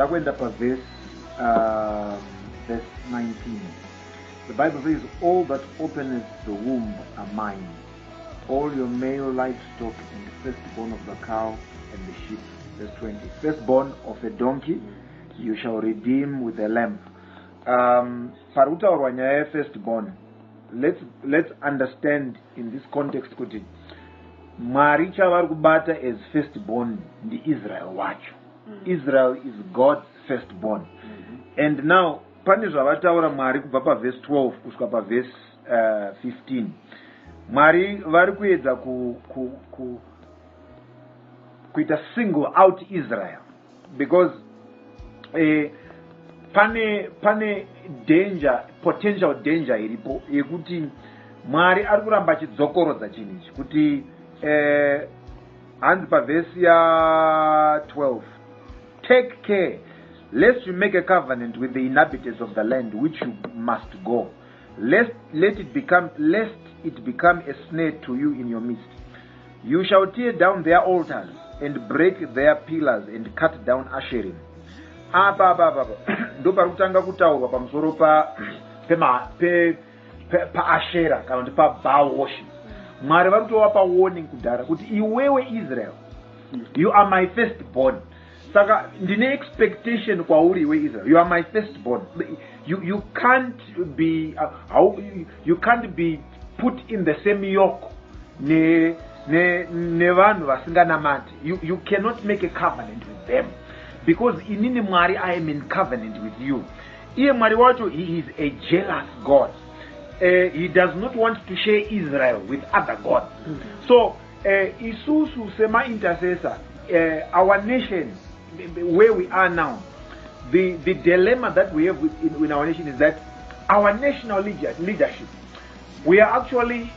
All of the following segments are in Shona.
ndakuenda paverse verse 19. The Bible says, all that openeth the womb are mine, all your male livestock and the firstborn of the cow and the sheep. Verse 20. Firstborn of a donkey you shall redeem with a lamb. Parutaurwa nyaya firstborn. Let's understand in this context kuti Mwari chavari kubata as firstborn ndi Israel wacho. Israel is God's firstborn. And now pane zvavataura Mwari kubva paverse 12 kusvika paverse 15. Mwari vari kuedza kuita single out Israel because pane danger, potential danger iripo yekuti Mwari ari kuramba achidzokorodza chinhu ichi kuti hanzi pavhesi ya 12, take care lest you make a covenant with the inhabitants of the land which you must go, lest it become a snare to you in your midst. You shall tear down their altars and break their pillars and cut down Asherim. Ndo pari kutanga kutaurwa pamusoro paashera kana kuti pabaal worship. Mwari vari kutovapa warning kudhara kuti iwewe Israel, you are my firstborn. Saka ndine expectation kwauri iwe Israel, you are my firstborn. You can't be put in the same yoke nevanhu vasinganamati. You cannot make a covenant with them because inini Mwari, I am in covenant with you. Iye Mwari wacho, he is a jealous God. He does not want to share Israel with other gods. So isusu sema intercessor, our nation where we are now, the dilemma that we have in our nation is that our national leadership, we are actually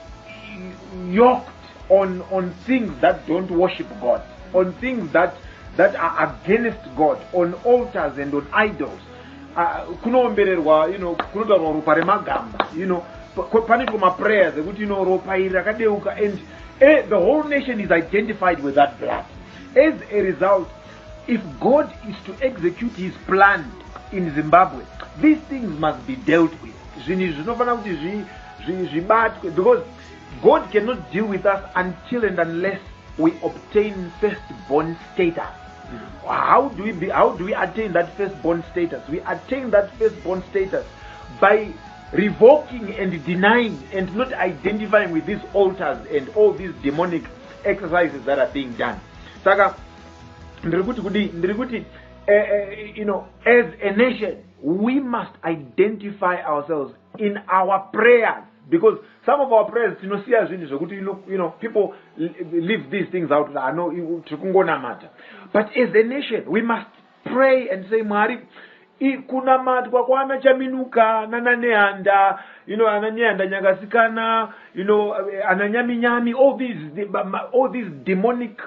yoked on things that don't worship God, on things that are against God, on altars and on idols. Kunoombererwa, kunotaurwa ropa remagamba, panoitwa maprayers ekuti ropa iri rakadeuka, and the whole nation is identified with that blood. As a result, if God is to execute his plan in Zimbabwe, these things must be dealt with. Because God cannot deal with us until and unless we obtain firstborn status. How do we attain that firstborn status? We attain that firstborn status by revoking and denying and not identifying with these altars and all these demonic exercises that are being done. Saka, as a nation, we must identify ourselves in our prayers, because some of our prayers, people leave these things out. But as a nation, we must pray and say, Mwari, kunamatwa kwana chaminuka nananehanda, ananyanda nyagasikana, ananyaminyami, all these demonic,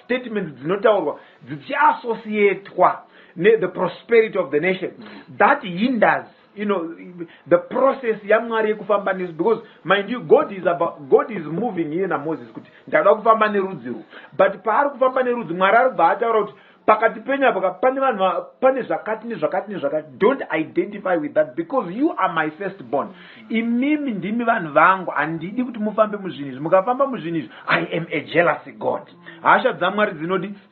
statements dzinotaurwa dzichiassociatwa the prosperity of the nation. That hinders the process yamwari yekufamba nesu, because mind you, God is moving here na Moses kuti ndada kufamba nerudzi ru, but paari kufamba nerudzi Mwari ari kubva ataura kuti pakati penyu apa pane vanhu pane zvakati nezvakati nezvakati. Don't identify with that, because you are my firstborn. Imimi ndimi vanhu vangu, handidi kuti mufambe muzvinhu izvi. Mukafamba muzvinhu izvi, I am a jealous God. Hasha dzamwari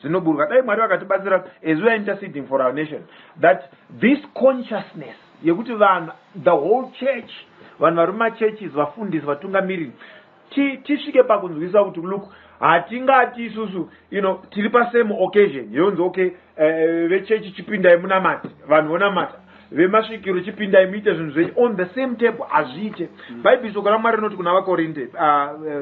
dzinoburuka. Dai Mwari vakatibatsira as we are interceding for our nation, that this consciousness yekuti vanhu, the whole church, vanhu vari mumachurches, vafundisi, vatungamiriri, tisvike pakunzwisa kuti look, hatingati isusu tiri pasame occasion yonzi okay, vechechi chipindai munamati, vanhu vonamata, vemasvikiro chipindai muite zvinhu zvechi on the same table. Hazviite. Bible shoko raMwari rinoti kuna vakorinde,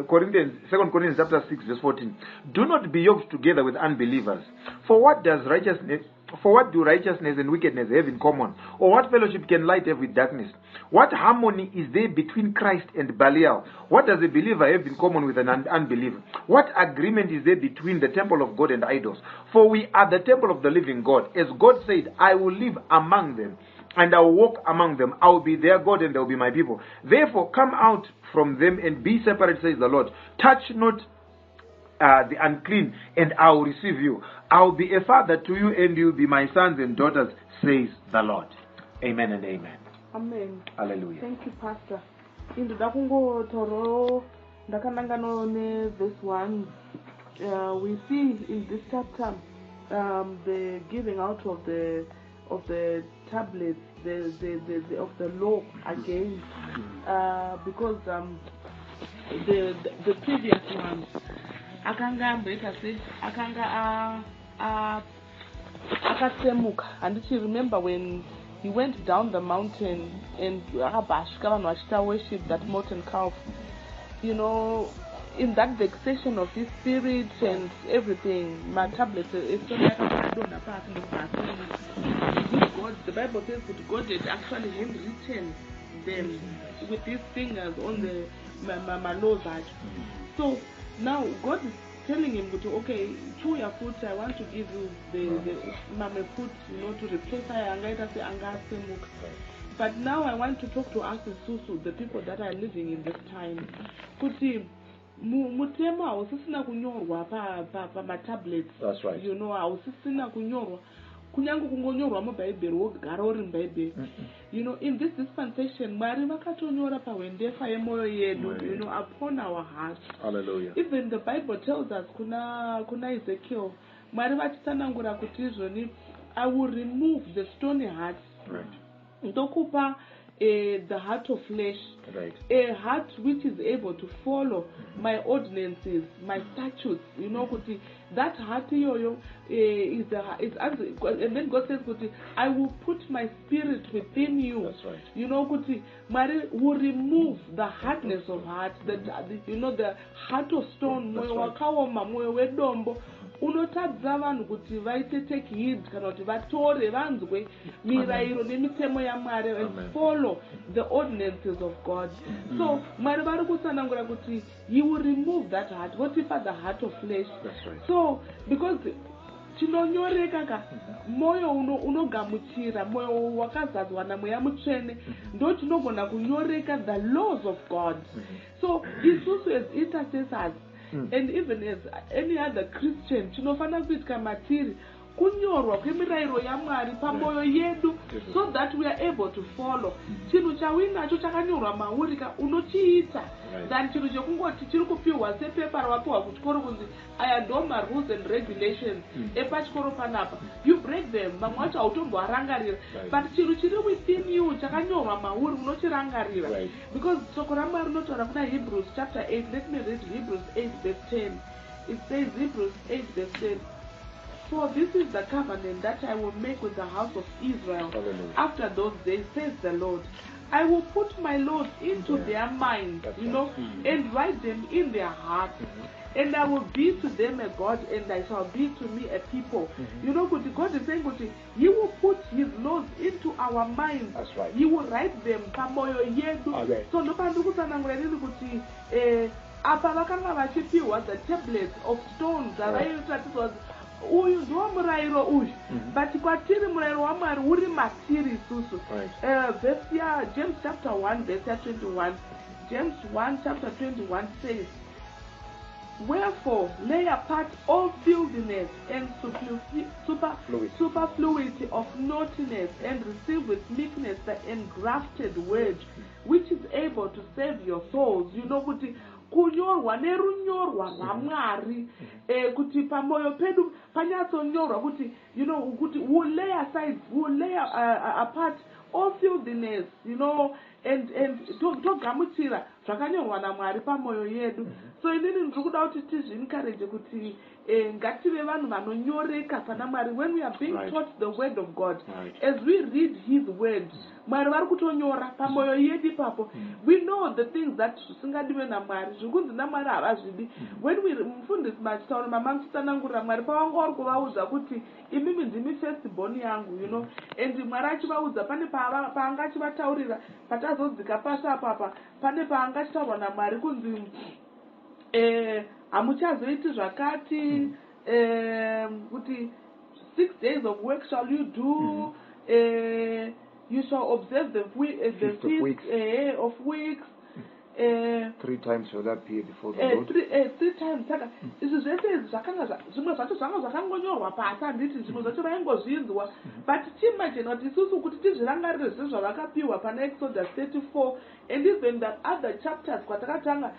Corinthians, 2 Corinthians chapter 6 verse 14, do not be yoked together with unbelievers. For what do righteousness and wickedness have in common? Or what fellowship can light have with darkness? What harmony is there between Christ and Belial? What does a believer have in common with an unbeliever? What agreement is there between the temple of God and idols? For we are the temple of the living God. As God said, I will live among them and I will walk among them. I will be their God and they will be my people. Therefore come out from them and be separate, says the Lord. Touch not the unclean, and I will receive you. I will be a father to you, and you will be my sons and daughters, says the Lord. Amen and amen. Amen. Hallelujah. Thank you, Pastor. In the Dakungo Toro, Dakanangano, verse 1, we see in this chapter the giving out of the tablets, of the law again, because the previous one, akasemuka, and if you remember when he went down the mountain and worship that molten calf, you know, in that vexation of his spirit and everything, my tablet is so like God, the Bible says that God had actually handwritten them with his fingers on the malozat. So now God is telling him, okay, through your foot, I want to give you the mame foot, you know, to replace her. But now I want to talk to us as Susu, the people that are living in this time. Kuti mutema ausisina kunyorwa pa tablets. That's right. You know, ausisina kunyorwa. Kunyangu kungonyorwa mubhaibheri wogara uri mubhaibheri. You know, in this dispensation, Mwari vakatonyora pawendefa yemoyo yedu, you know, upon our hearts. Hallelujah. Even the Bible tells us, kuna Ezekiel, Mwari vachitsanangura kuti izvoni, I will remove the stony hearts. Right. Ndokupa the heart of flesh, right. A heart which is able to follow my ordinances, my statutes. You know, kuti that heart is and then God says, kuti, I will put my spirit within you. That's right. You know, kuti Mary will remove the hardness of heart, you know, the heart of stone, moyo wakaoma, moyo wedombo. Unotadza vanhu kuti vaite take heed kana kuti vatore vanzwe mirayiro nemitemo yaMwari and follow the ordinances of God. So Mwari vari kutsanangura kuti he will remove that heart, votipa the heart of flesh. So because chinonyoreka ka moyo unogamuchira, moyo wakazadzwa namweya mutsvene, ndo chinogona kunyoreka the laws of God. So isusu as intercessors, and even as any other Christian, chinofana kuitika matiri kunyorwa kwemirayiro yaMwari pamoyo yedu, so that we are able to follow. Chinhu chawinacho chakanyorwa maurika unochiita than chinhu chekungoti chiri kupiwa sepepa rawapiwa kuchikoro kunzi aya ndo rules and regulations epachikoro panapa, you break them, mamwe wacho hautomboarangarira, but chinhu chiri within you chakanyorwa mauri unochirangarira, because shoko raMwari rinotaura kuna Hebrews chapter 8. Let me read Hebrews 8 verse 10. It says, Hebrews 8 verse 10, for this is the covenant that I will make with the house of Israel after those days, says the Lord. I will put my laws into their minds, you know, and write them in their hearts. And I will be to them a God, and I shall be to me a people. You know, God is saying, He will put His laws into our minds. That's right. He will write them. So, no apa vakanga vachipiwa the tablets of stones avairatidzwa uyu ndiwo murayiro uyu, but kwatiri murayiro waMwari uri matiri isusu. Verse ya James chapter 1 verse 21. James 1 chapter 21 says, wherefore lay apart all filthiness and superfluity of naughtiness, and receive with meekness the engrafted word, which is able to save your souls. You know, kuti kunyorwa nerunyorwa rwaMwari, kuti pamoyo pedu panyatsonyorwa kuti, you know, kuti we lay aside, we lay apart all filthiness, you know, and togamuchira zvakanyorwa naMwari pamoyo yedu. So inini ndiri kuda kuti tizvi-encourage kuti ngative vanhu vanonyoreka pana Mwari. When we are being taught the word of God, as we read His word, Mwari vari kutonyora pamoyo yedu ipapo. We know the things that zvisingadiwe naMwari, zvikunzi naMwari havazvidi. When we mufundisi machitaura mamangu chitsanangurira Mwari pavanga vari kuvaudza kuti imimi ndimi firstborn yangu, you know, and Mwari achivaudza pane paanga achivataurira patazodzika pasi apapa, pane paanga achitaurwa naMwari kunzi hamuchazoiti zvakati, kuti 6 days of work shall you do, you shall observe the feast of weeks, 3 times shall appear before the Lord. Three times. Saka izvi zvese zvakanga zvimwe zvacho zvanga zvakangonyorwa pasi handiti zvimwe zvacho vaingozvinzwa, but tiimagine kuti isusu kuti tizvirangarire zvese zvavakapiwa pana Exodus 34 and even that other chapters kwatakatanga,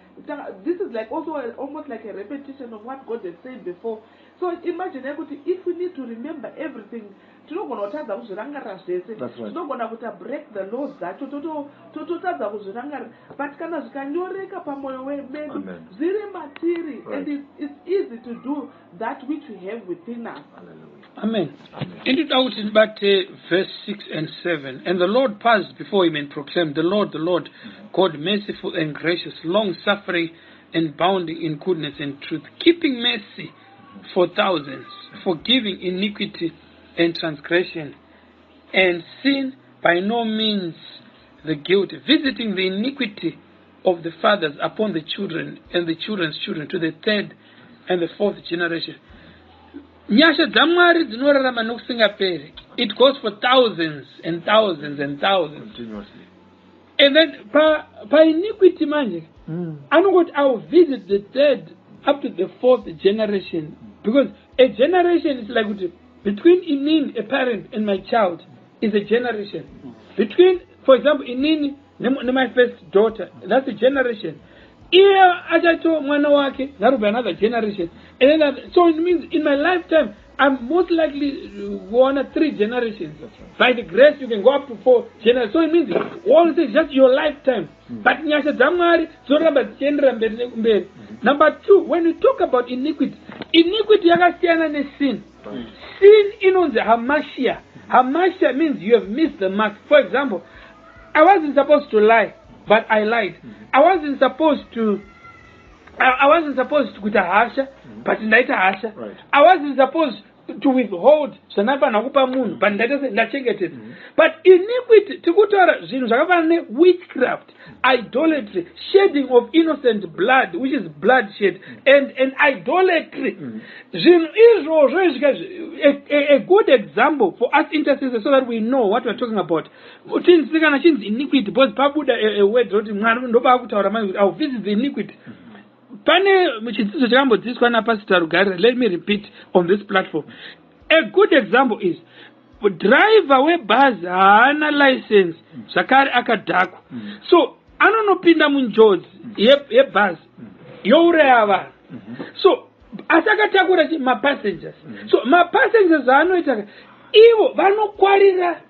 this is like also almost like a repetition of what God had said before. So imagine kuti if we need to remember everything, tinogona kutadza kuzvirangarira zvese, tinogona kuti break the laws dzacho tototadza kuzvirangarira, but kana zvikanyoreka pamwoyo medu zviri matiri, and it's easy to do that which we have within us. Amen. Ended out in verse 6 and 7. And the Lord passed before him and proclaimed, the Lord, God merciful and gracious, long-suffering and bounding in goodness and truth, keeping mercy for thousands, forgiving iniquity and transgression, and sin by no means the guilty, visiting the iniquity of the fathers upon the children and the children's children to the third and the fourth generation. Nyasha dzamwari dzinorarama nokusingaperi. It goes for thousands and thousands and thousands. Continuously. And then by iniquity manje, I will visit the third up to the fourth generation. Because a generation is like between Inin, a parent, and my child is a generation. Between, for example, Inin and my first daughter, that's a generation. Here, ajato mwana wake, that will be another generation. And then so it means in my lifetime, I'm most likely go on 3 generations. By the grace, you can go up to 4 generations. So it means all this is just your lifetime. But number 2, when we talk about iniquity yakasiyana sin. Sin inonze hamashiya. Hamashiya means you have missed the mark. For example, I wasn't supposed to lie, but I lied. I wasn't supposed to kuita hasha, but ndaita hasha. I wasn't supposed to withhold zvanapa nakupa munhu, but ndachengetedza. But iniquity tikutora zvinhu zvakafanana ne witchcraft, idolatry, shedding of innocent blood, which is bloodshed, and idolatry. Zvinhu izvozvo a good example for us intercessors so that we know what we're talking about. Kana chinzi iniquity, because pabuda a word roti mwari ndoba kutaura manje, I'll visit the iniquity. Pane muchidzidzo chakambodzidziswa naPastor Rugare, let me repeat on this platform. A good example is driver webhazi haana license zvakare akadhakwa. So anonopinda munjodzi yebhazi youraya vanhu. So asi akatakura mapassengers. So mapassengers anoita ivo vanokwarira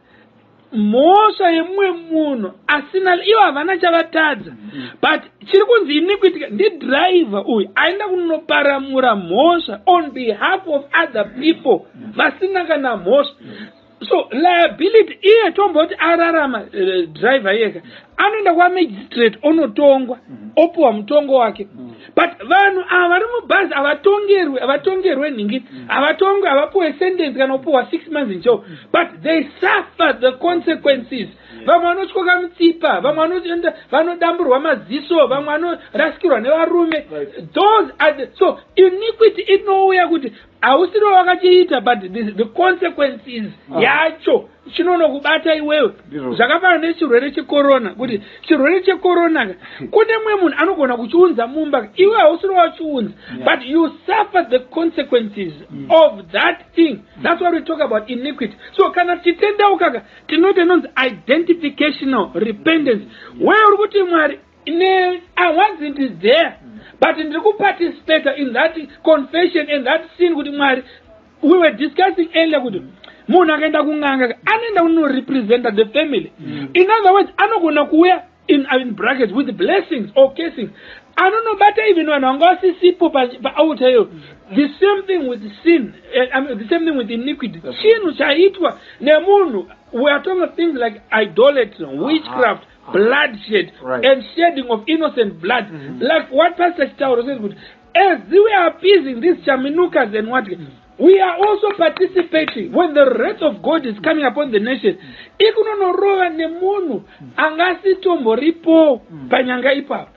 mhosva yemumwe munhu asina, ivo havana chavatadza. But chiri kunzi iniquity ndidriver uyu aenda kunoparamura mhosva on behalf of other people vasina kana mhosva. So liability iye tomboti ararama driver yeka anoenda kwamagistrate onotongwa opuwa mutongo wake. But vanhu ava vari mubhazi avatongerwe nhingi, havapuwe sentence kana opuwa 6 months in jail, but they suffer the consequences. Vamwe vanotyoka mutsipa, vamwe vanodamburwa maziso, vamwe vanorasikirwa nevarume. Those are so iniquity inouya kuti hausiro wakachiita, but the consequences yacho chinonokubata iwewe. Zvakafanana nechirwere checorona, kuti chirwere checorona kune mumwe munhu anogona kuchiunza mumba, iwe hausiro wachiunza, but you suffer the consequences of that thing. That's what we talk about iniquity. So kana tichitendeuka tinoita nonzi identificational repentance, where uri kuti mwari I wasn't there, but ndiri kuparticipate in that confession and that sin. Kuti mwari, we were discussing earlier kuti munhu akaenda kung'anga anoenda kunorepresenta the family. In other words, anogona kuuya in brackets with blessings or casings. Anonobata even vanhu vanga vasisipo pauta iyo. The same thing with sin, the same thing with iniquity. Chinhu chaitwa nemunhu. We are talking of things like idolatry, witchcraft, bloodshed, and shedding of innocent blood. Like what Pastor Stewardship says, as we are appeasing these chaminukas and what, we are also participating when the wrath of God is coming upon the nation. Ikunonorova nemunhu angasitombo ripo panyanga ipapo.